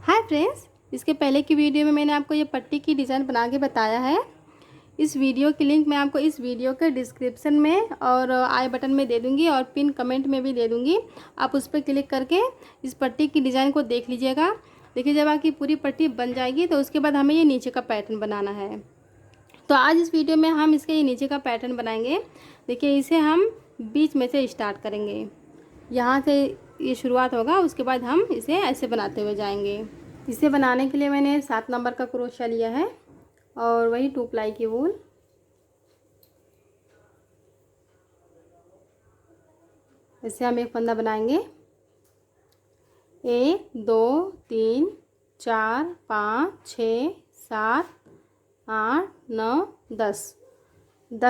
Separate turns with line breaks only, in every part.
Hi friends, इसके पहले की वीडियो में मैंने आपको ये पट्टी की डिज़ाइन बना के बताया है। इस वीडियो की लिंक मैं आपको इस वीडियो के डिस्क्रिप्शन में और आई बटन में दे दूँगी और पिन कमेंट में भी दे दूँगी। आप उस पर क्लिक करके इस पट्टी की डिज़ाइन को देख लीजिएगा। देखिए, जब आपकी पूरी पट्टी बन जाएगी तो उसके बाद हमें ये नीचे का पैटर्न बनाना है। तो आज इस वीडियो में हम इसके ये नीचे का पैटर्न बनाएंगे। देखिए, इसे हम बीच में से स्टार्ट करेंगे। यहाँ से ये शुरुआत होगा, उसके बाद हम इसे ऐसे बनाते हुए जाएंगे। इसे बनाने के लिए मैंने 7 नंबर का क्रोशा लिया है और वही 2 प्लाई की वूल। इससे हम एक फंदा बनाएंगे। 1 2 3 4 5 6 7 8 9 10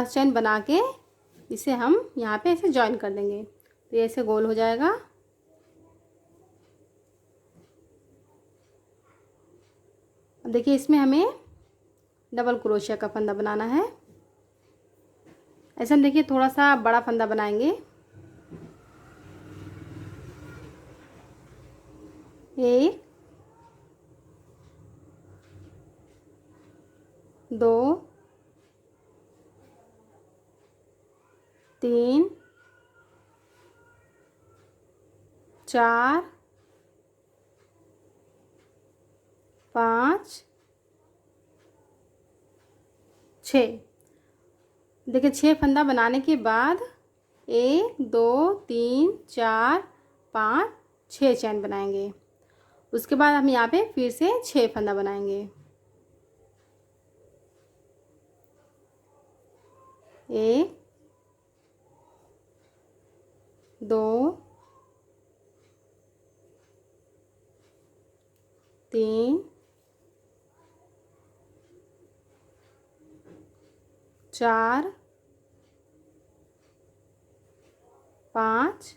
चैन बना के इसे हम यहाँ पे ऐसे जॉइन कर देंगे तो ये ऐसे गोल हो जाएगा। अब देखिए, इसमें हमें डबल क्रोशिया का फंदा बनाना है। ऐसे हम देखिए थोड़ा सा बड़ा फंदा बनाएंगे। 1 2 3 4 5 6। देखिए, 6 फंदा बनाने के बाद 1 2 3 4 5 6 चैन बनाएंगे। उसके बाद हम यहाँ पे फिर से 6 फंदा बनाएंगे। 1 2 3 4 5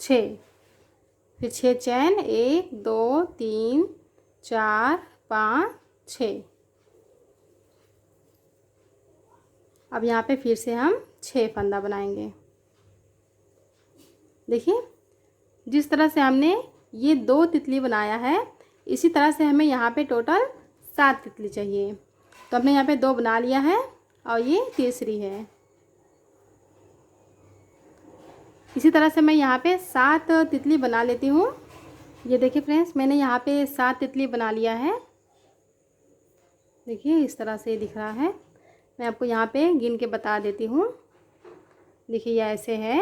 6। फिर 6 चैन, 1 2 3 4 5 6। अब यहाँ पे फिर से हम 6 फंदा बनाएंगे। देखिए, जिस तरह से हमने ये 2 तितली बनाया है, इसी तरह से हमें यहाँ पे टोटल 7 तितली चाहिए। तो हमने यहाँ पे 2 बना लिया है और ये तीसरी है। इसी तरह से मैं यहाँ पे 7 तितली बना लेती हूँ। ये देखिए फ्रेंड्स, मैंने यहाँ पे 7 तितली बना लिया है। देखिए, इस तरह से दिख रहा है। मैं आपको यहाँ पे गिन के बता देती हूँ। देखिए, ये ऐसे है।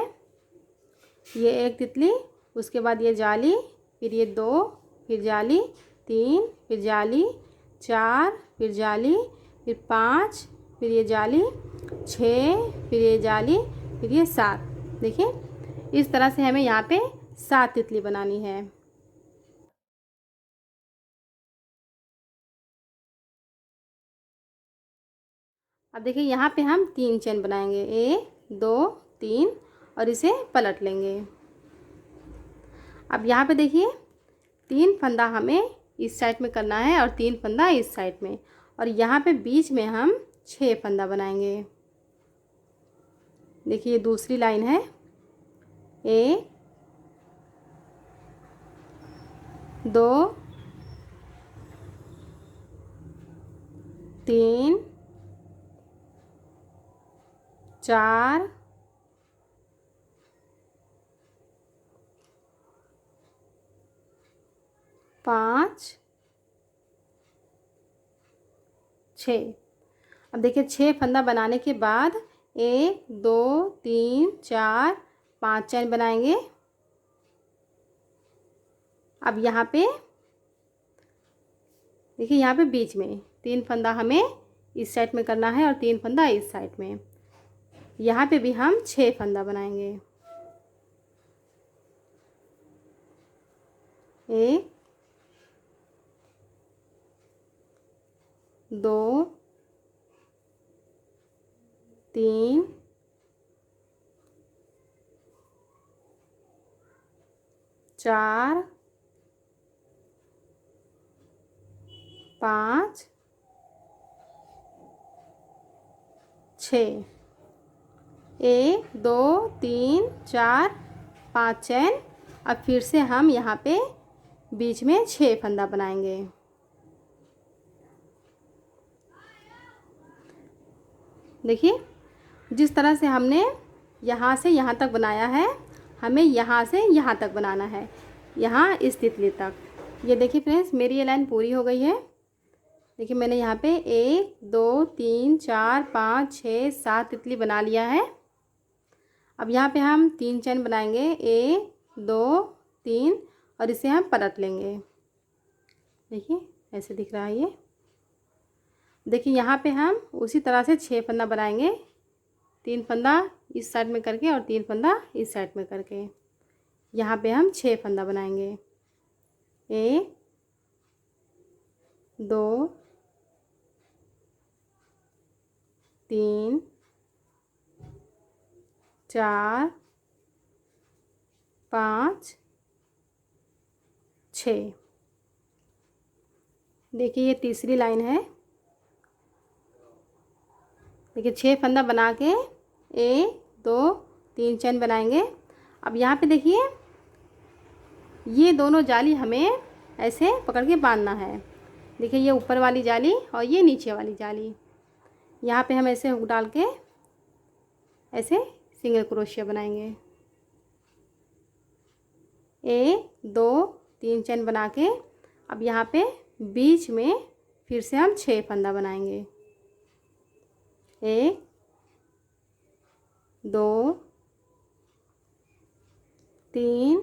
ये 1 तितली, उसके बाद ये जाली, फिर ये 2, फिर जाली, 3, फिर जाली, 4, फिर जाली, फिर 5, फिर ये जाली, 6, फिर ये जाली, फिर ये 7। देखिए, इस तरह से हमें यहाँ पे 7 तितली बनानी है। अब देखिए, यहाँ पे हम 3 चैन बनाएंगे। 1 2 3 और इसे पलट लेंगे। अब यहाँ पे देखिए, 3 फंदा हमें इस साइड में करना है और 3 फंदा इस साइड में, और यहाँ पे बीच में हम 6 फंदा बनाएंगे। देखिए, ये दूसरी लाइन है। 1 2 3 4 5 6। अब देखिए, 6 फंदा बनाने के बाद 1 2 3 4 5 चैन बनाएंगे। अब यहाँ पे देखिए, यहाँ पे बीच में 3 फंदा हमें इस साइड में करना है और 3 फंदा इस साइड में। यहाँ पे भी हम 6 फंदा बनाएंगे। 1 2 3 4 5 6। 1 2 3 4 5 चैन। अब फिर से हम यहाँ पे बीच में 6 फंदा बनाएंगे। देखिए जिस तरह से हमने यहाँ से यहाँ तक बनाया है, हमें यहाँ से यहाँ तक बनाना है, यहाँ इस तितली तक। ये देखिए फ्रेंड्स, मेरी ये लाइन पूरी हो गई है। देखिए मैंने यहाँ पे 1 2 3 4 5 6 7 तितली बना लिया है। अब यहाँ पे हम 3 चैन बनाएंगे, 1 2 3, और इसे हम पलट लेंगे। देखिए ऐसे दिख रहा है ये। देखिए यहाँ पे हम उसी तरह से 6 फंदा बनाएंगे, 3 फंदा इस साइड में करके और 3 फंदा इस साइड में करके। यहाँ पे हम 6 फंदा बनाएंगे, 1 2 3 4 5 6। देखिए ये तीसरी लाइन है। देखिए 6 फंदा बना के 1 2 3 चैन बनाएंगे। अब यहाँ पे देखिए ये दोनों जाली हमें ऐसे पकड़ के बांधना है। देखिए ये ऊपर वाली जाली और ये नीचे वाली जाली, यहाँ पे हम ऐसे हुक डाल के ऐसे सिंगल क्रोशिया बनाएंगे। 1 2 3 चैन बना के अब यहाँ पे बीच में फिर से हम 6 फंदा बनाएंगे, 1 2 3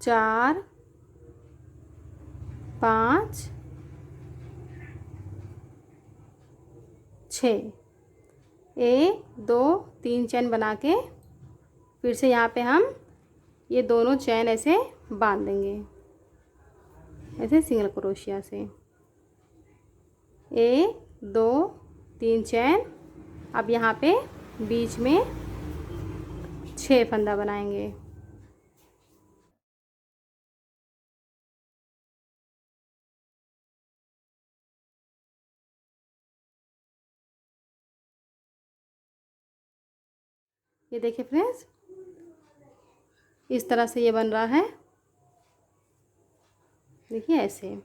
4 5 6। 1 2 3 चैन बना के फिर से यहाँ पे हम ये दोनों चैन ऐसे बांध देंगे, ऐसे सिंगल क्रोशिया से। 1 2 3 चैन। अब यहाँ पे बीच में 6 फंदा बनाएंगे। ये देखिए फ्रेंड्स, इस तरह से ये बन रहा है। देखिए ऐसे।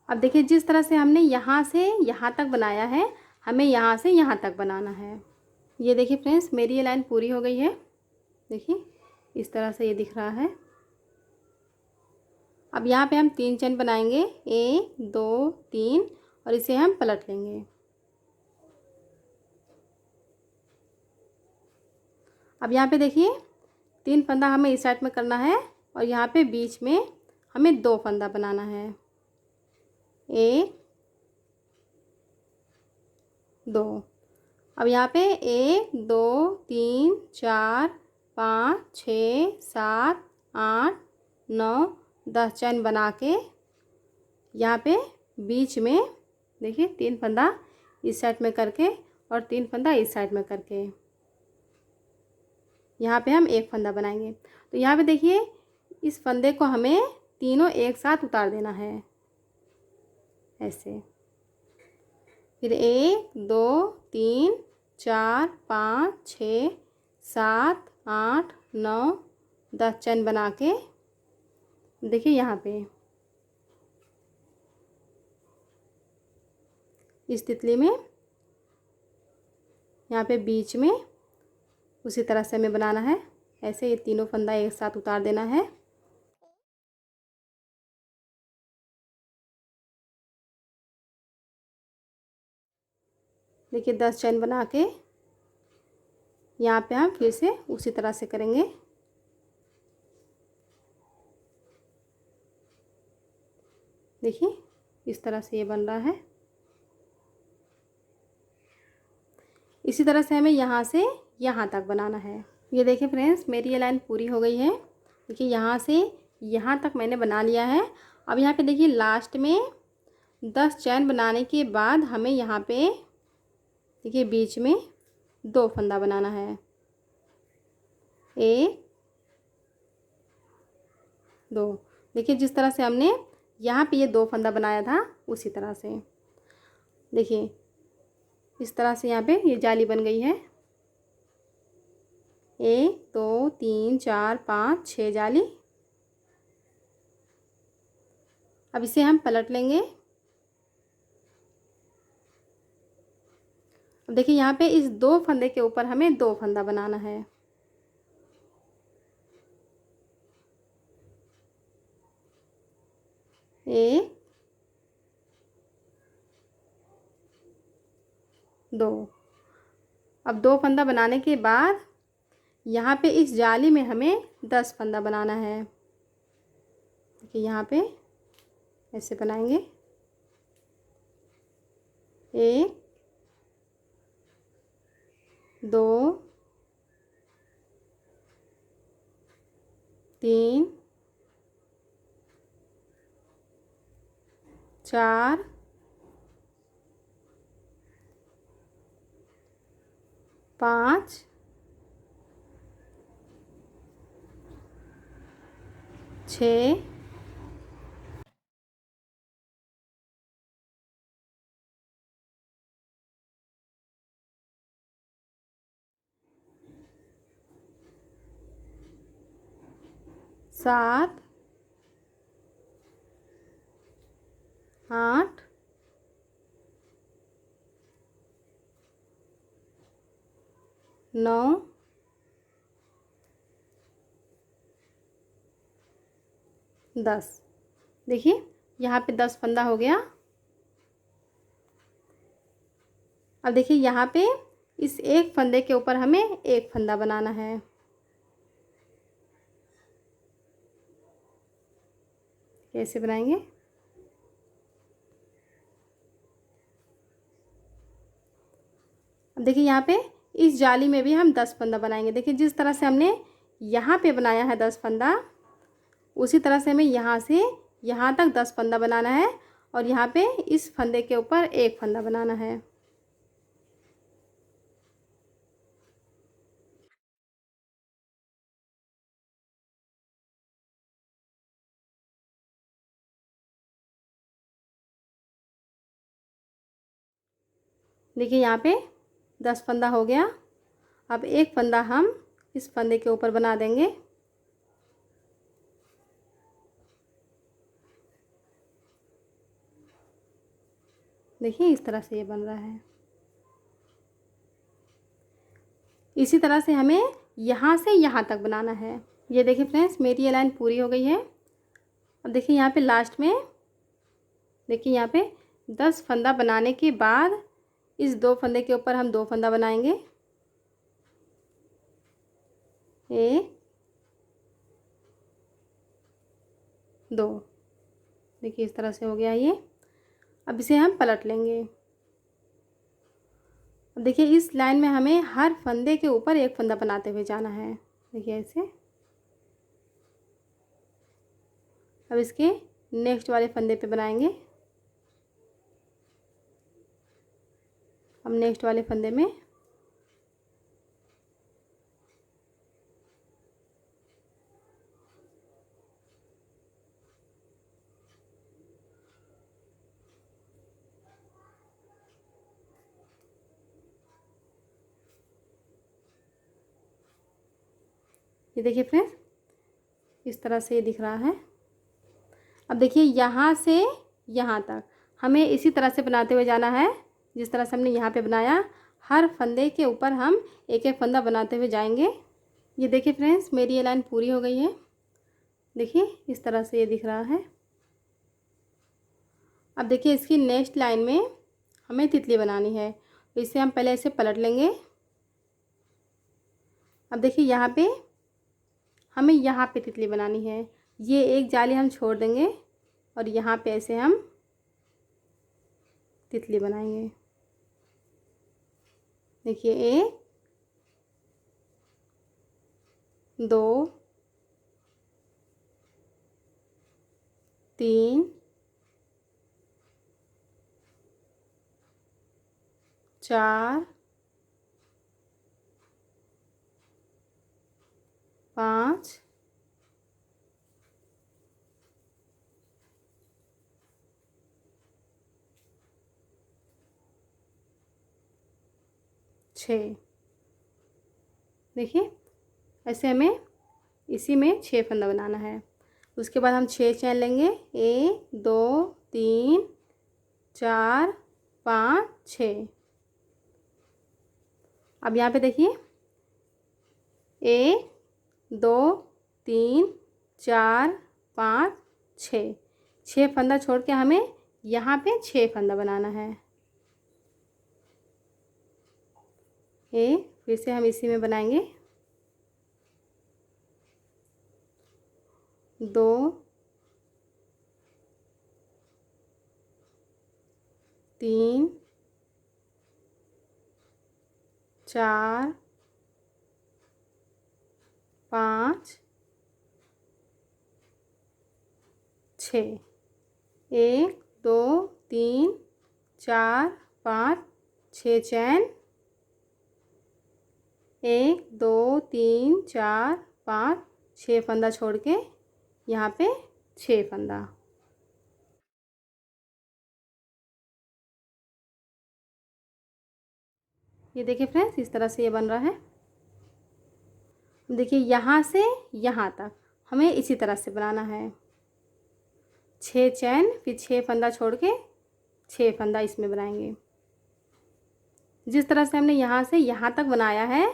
अब देखिए जिस तरह से हमने यहाँ से यहाँ तक बनाया है, हमें यहाँ से यहाँ तक बनाना है। ये देखिए फ्रेंड्स, मेरी ये लाइन पूरी हो गई है। देखिए इस तरह से ये दिख रहा है। अब यहाँ पे हम 3 चैन बनाएंगे, 1 2 3, और इसे हम पलट लेंगे। अब यहाँ पे देखिए 3 फंदा हमें इस साइड में करना है और यहाँ पे बीच में हमें 2 फंदा बनाना है, 1 2। अब यहाँ पे 1 2 3 4 5 6 7 8 9 10 चैन बना के यहाँ पे बीच में देखिए 3 फंदा इस साइड में करके और 3 फंदा इस साइड में करके यहाँ पे हम 1 फंदा बनाएंगे। तो यहाँ पे देखिए इस फंदे को हमें तीनों एक साथ उतार देना है ऐसे। फिर 1 2 3 4 5 6 7 8 9 10 चैन बना के देखिए यहाँ पे इस तितली में यहाँ पे बीच में उसी तरह से हमें बनाना है ऐसे। ये तीनों फंदा एक साथ उतार देना है। देखिए 10 चैन बना के यहाँ पे हम फिर से उसी तरह से करेंगे। देखिए इस तरह से ये बन रहा है। इसी तरह से हमें यहाँ से यहाँ तक बनाना है। ये देखिए फ्रेंड्स, मेरी ये लाइन पूरी हो गई है। देखिए यहाँ से यहाँ तक मैंने बना लिया है। अब यहाँ पे देखिए लास्ट में 10 चैन बनाने के बाद हमें यहाँ पे देखिए बीच में 2 फंदा बनाना है, 1 2। देखिए जिस तरह से हमने यहाँ पे ये 2 फंदा बनाया था उसी तरह से देखिए इस तरह से यहाँ पे ये जाली बन गई है। 1 2 3 4 5 6 जाली। अब इसे हम पलट लेंगे। अब देखिए यहाँ पे इस 2 फंदे के ऊपर हमें 2 फंदा बनाना है। एक, 2। अब 2 फंदा बनाने के बाद यहाँ पे इस जाली में हमें 10 फंदा बनाना है। देखिए यहाँ पे ऐसे बनाएंगे। 1 2 3 4 5 6 7 8 9 10। देखिए यहाँ पे 10 फंदा हो गया। अब देखिए यहाँ पे इस एक फंदे के ऊपर हमें एक फंदा बनाना है। कैसे बनाएंगे? अब देखिए यहाँ पे इस जाली में भी हम 10 फंदा बनाएंगे। देखिए जिस तरह से हमने यहाँ पे बनाया है 10 फंदा, उसी तरह से हमें यहाँ से यहाँ तक 10 फंदा बनाना है और यहाँ पे इस फंदे के ऊपर एक फंदा बनाना है। देखिए यहाँ पे 10 फंदा हो गया। अब एक फंदा हम इस फंदे के ऊपर बना देंगे। देखिए इस तरह से ये बन रहा है। इसी तरह से हमें यहाँ से यहाँ तक बनाना है। ये देखिए फ्रेंड्स, मेरी ये लाइन पूरी हो गई है। अब देखिए यहाँ पे लास्ट में, देखिए यहाँ पे 10 फंदा बनाने के बाद इस 2 फंदे के ऊपर हम 2 फंदा बनाएंगे। 1 2। देखिए इस तरह से हो गया ये। अब इसे हम पलट लेंगे। अब देखिए इस लाइन में हमें हर फंदे के ऊपर एक फंदा बनाते हुए जाना है। देखिए ऐसे। अब इसके नेक्स्ट वाले फंदे पे बनाएंगे। अब नेक्स्ट वाले फंदे में ये देखिए फ्रेंड्स, इस तरह से ये दिख रहा है। अब देखिए यहाँ से यहाँ तक हमें इसी तरह से बनाते हुए जाना है जिस तरह से हमने यहाँ पे बनाया। हर फंदे के ऊपर हम एक एक फंदा बनाते हुए जाएंगे। ये देखिए फ्रेंड्स, मेरी ये लाइन पूरी हो गई है। देखिए इस तरह से ये दिख रहा है। अब देखिए इसकी नेक्स्ट लाइन में हमें तितली बनानी है, तो इसे हम पहले ऐसे पलट लेंगे। अब देखिए यहाँ पे हमें यहाँ पे तितली बनानी है। ये एक जाली हम छोड़ देंगे और यहाँ पे ऐसे हम तितली बनाएंगे। देखिए 1 2 3 4 5 6। देखिए ऐसे हमें इसी में 6 फंदा बनाना है। उसके बाद हम 6 चैन लेंगे, 1 2 3 4 5 6। अब यहाँ पे देखिए 1 2 3 4 5 6, 6 फंदा छोड़ के हमें यहाँ पे 6 फंदा बनाना है। फिर से हम इसी में बनाएंगे 2 3 4 5 6, 1 2 3 4 5 6 चैन, 1 2 3 4 5 6 फंदा छोड़ के यहाँ पे 6 फंदा। ये देखिए फ्रेंड्स, इस तरह से ये बन रहा है। देखिए यहाँ से यहाँ तक हमें इसी तरह से बनाना है। 6 चैन, फिर 6 फंदा छोड़ के 6 फंदा इसमें बनाएंगे। जिस तरह से हमने यहाँ से यहाँ तक बनाया है,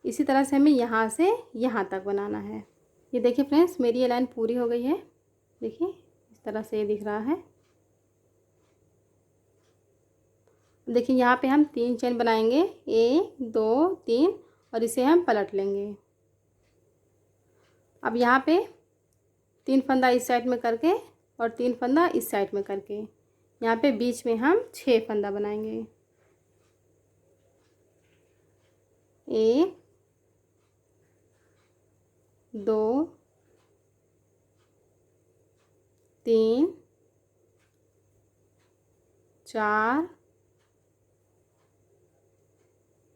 इसी तरह से हमें यहाँ से यहाँ तक बनाना है। ये देखिए फ्रेंड्स, मेरी ये लाइन पूरी हो गई है। देखिए इस तरह से ये दिख रहा है। देखिए यहाँ पे हम 3 चैन बनाएंगे, 1 2 3, और इसे हम पलट लेंगे। अब यहाँ पे 3 फंदा इस साइड में करके और 3 फंदा इस साइड में करके यहाँ पे बीच में हम 6 फंदा बनाएंगे। 1 2 3 4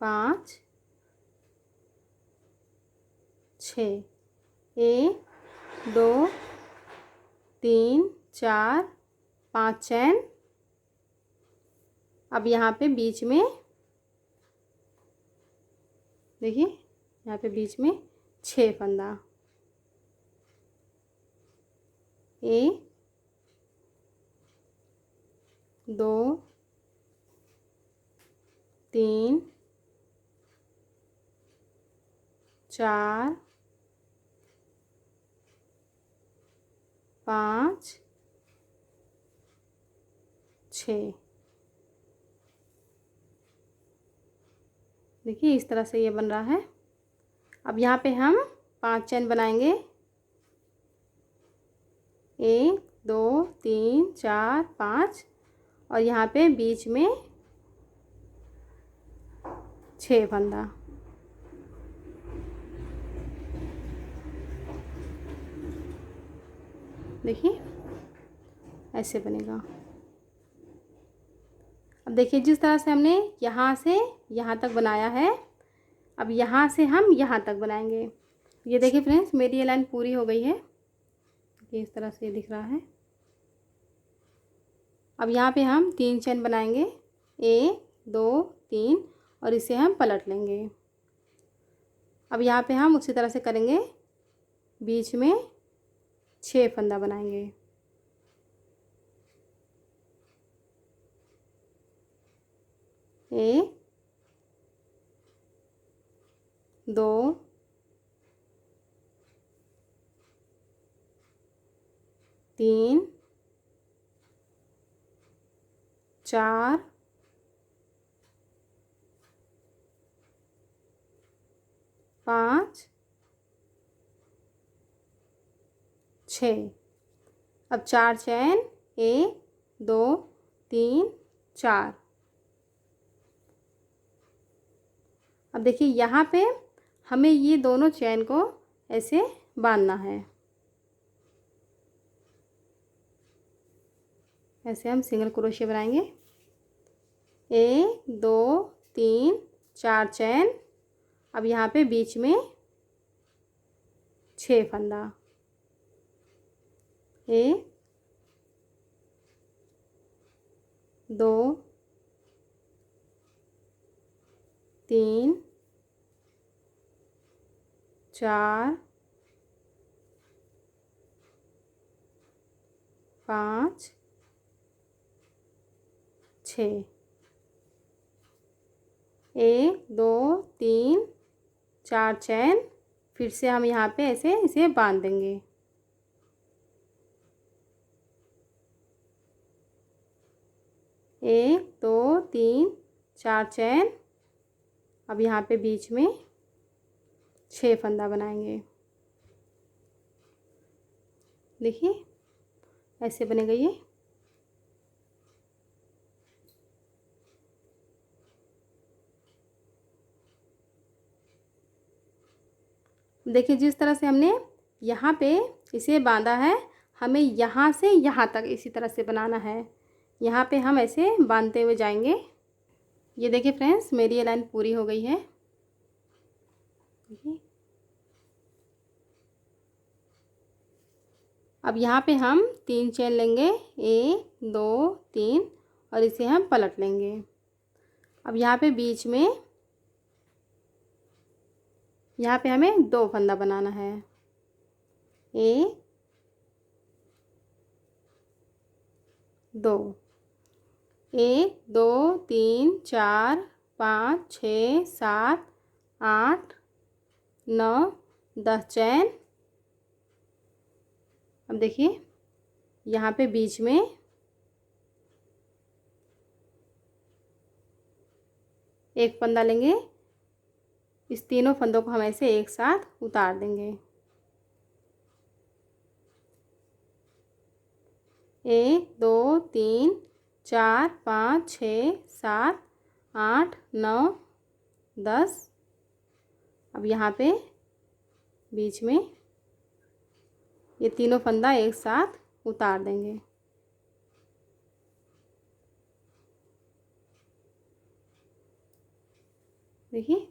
5 6, 1 2 3 4 5 चैन। अब यहाँ पे बीच में देखिए, यहाँ पे बीच में 6 फंदा, 1 2 3 4 5 6। देखिए इस तरह से ये बन रहा है। अब यहाँ पे हम 5 चैन बनाएंगे, 1 2 3 4 5, और यहाँ पे बीच में 6 फंदा। देखिए ऐसे बनेगा। अब देखिए जिस तरह से हमने यहाँ से यहाँ तक बनाया है, अब यहाँ से हम यहाँ तक बनाएंगे। ये देखिए फ्रेंड्स, मेरी ये लाइन पूरी हो गई है। ये इस तरह से ये दिख रहा है। अब यहाँ पे हम 3 चैन बनाएंगे, 1 2 3, और इसे हम पलट लेंगे। अब यहाँ पे हम उसी तरह से करेंगे, बीच में 6 फंदा बनाएंगे। 1 2 3 4 5 6। अब 4 चैन, 1 2 3 4। अब देखिए यहाँ पे हमें ये दोनों चैन को ऐसे बांधना है। ऐसे हम सिंगल क्रोशिया बनाएंगे, 1 2 3 4 चैन। अब यहाँ पे बीच में 6 फंदा, 1 2 3 4 5 6, 1 2 3 4 चैन। फिर से हम यहाँ पे ऐसे इसे बांध देंगे। 1 2 3 4 चैन। अब यहाँ पे बीच में 6 फंदा बनाएंगे। देखिए ऐसे बनेगा ये। देखिए जिस तरह से हमने यहाँ पे इसे बांधा है, हमें यहाँ से यहाँ तक इसी तरह से बनाना है। यहाँ पे हम ऐसे बांधते हुए जाएंगे। ये देखिए फ्रेंड्स, मेरी ये लाइन पूरी हो गई है। देखिए अब यहाँ पे हम 3 चेन लेंगे, 1 2 3, और इसे हम पलट लेंगे। अब यहाँ पे बीच में यहाँ पे हमें 2 फंदा बनाना है। 1 2, 1 2 3 4 5 6 7 8 9 10 चैन। अब देखिए यहाँ पे बीच में एक फंदा लेंगे। इस तीनों फंदों को हम ऐसे एक साथ उतार देंगे। 1 2 3 4 5 6 7 8 9 10। अब यहाँ पे बीच में ये तीनों फंदा एक साथ उतार देंगे। देखिए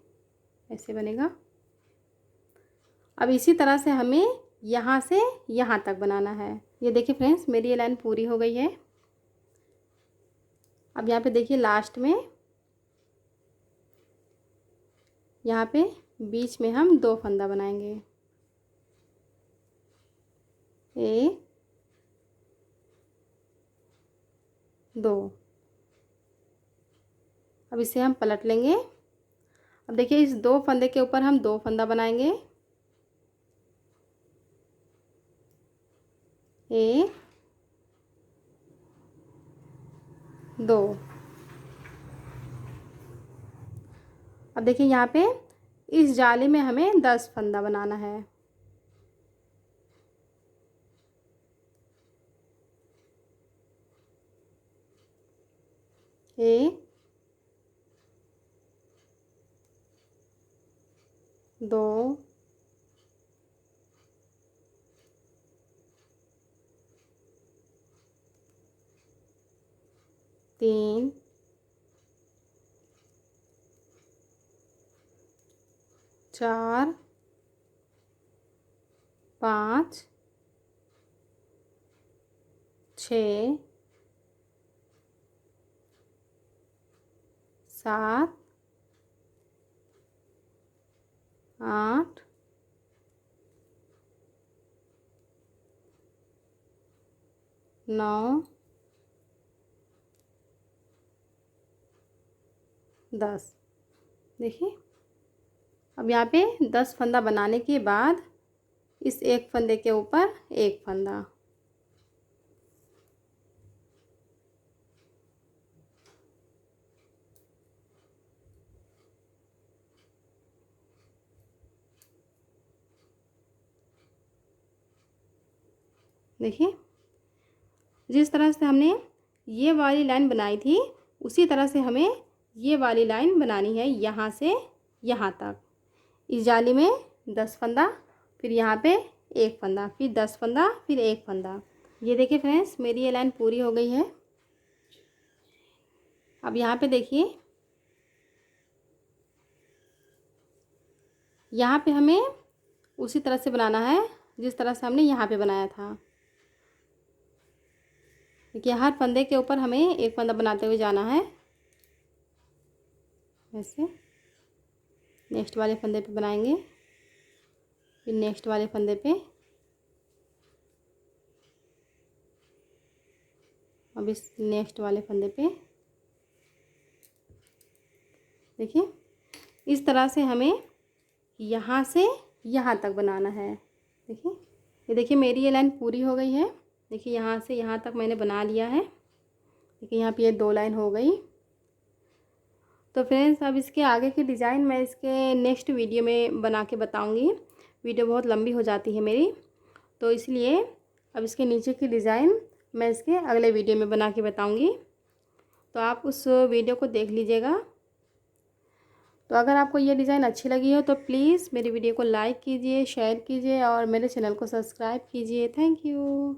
ऐसे बनेगा। अब इसी तरह से हमें यहाँ से यहाँ तक बनाना है। ये देखिए फ्रेंड्स, मेरी ये लाइन पूरी हो गई है। अब यहाँ पे देखिए लास्ट में यहाँ पे बीच में हम 2 फंदा बनाएंगे। 1 2। अब इसे हम पलट लेंगे। अब देखिए इस 2 फंदे के ऊपर हम 2 फंदा बनाएंगे। 1 2। अब देखिए यहाँ पे इस जाली में हमें 10 फंदा बनाना है। 1 2 3 4 5 6 7 8 9 10। देखिए अब यहाँ पे 10 फंदा बनाने के बाद इस एक फंदे के ऊपर एक फंदा। देखिए जिस तरह से हमने ये वाली लाइन बनाई थी, उसी तरह से हमें ये वाली लाइन बनानी है, यहाँ से यहाँ तक। इस जाली में 10 फंदा, फिर यहाँ पे एक फंदा, फिर 10 फंदा, फिर एक फंदा। ये देखिए फ्रेंड्स, मेरी ये लाइन पूरी हो गई है। अब यहाँ पे देखिए, यहाँ पे हमें उसी तरह से बनाना है जिस तरह से हमने यहाँ पे बनाया था। देखिए हर फंदे के ऊपर हमें एक फंदा बनाते हुए जाना है। ऐसे नेक्स्ट वाले फंदे पे बनाएंगे। फिर नेक्स्ट वाले फंदे पे, अब इस नेक्स्ट वाले फंदे पे देखिए इस तरह से हमें यहाँ से यहाँ तक बनाना है। देखिए ये देखिए मेरी ये लाइन पूरी हो गई है। देखिए यहाँ से यहाँ तक मैंने बना लिया है। देखिए यहाँ पे ये 2 लाइन हो गई। तो फ्रेंड्स अब इसके आगे की डिज़ाइन मैं इसके नेक्स्ट वीडियो में बना के बताऊँगी। वीडियो बहुत लंबी हो जाती है मेरी, तो इसलिए अब इसके नीचे की डिज़ाइन मैं इसके अगले वीडियो में बना के बताऊँगी। तो आप उस वीडियो को देख लीजिएगा। तो अगर आपको ये डिज़ाइन अच्छी लगी हो तो प्लीज़ मेरी वीडियो को लाइक कीजिए, शेयर कीजिए और मेरे चैनल को सब्सक्राइब कीजिए। Thank you.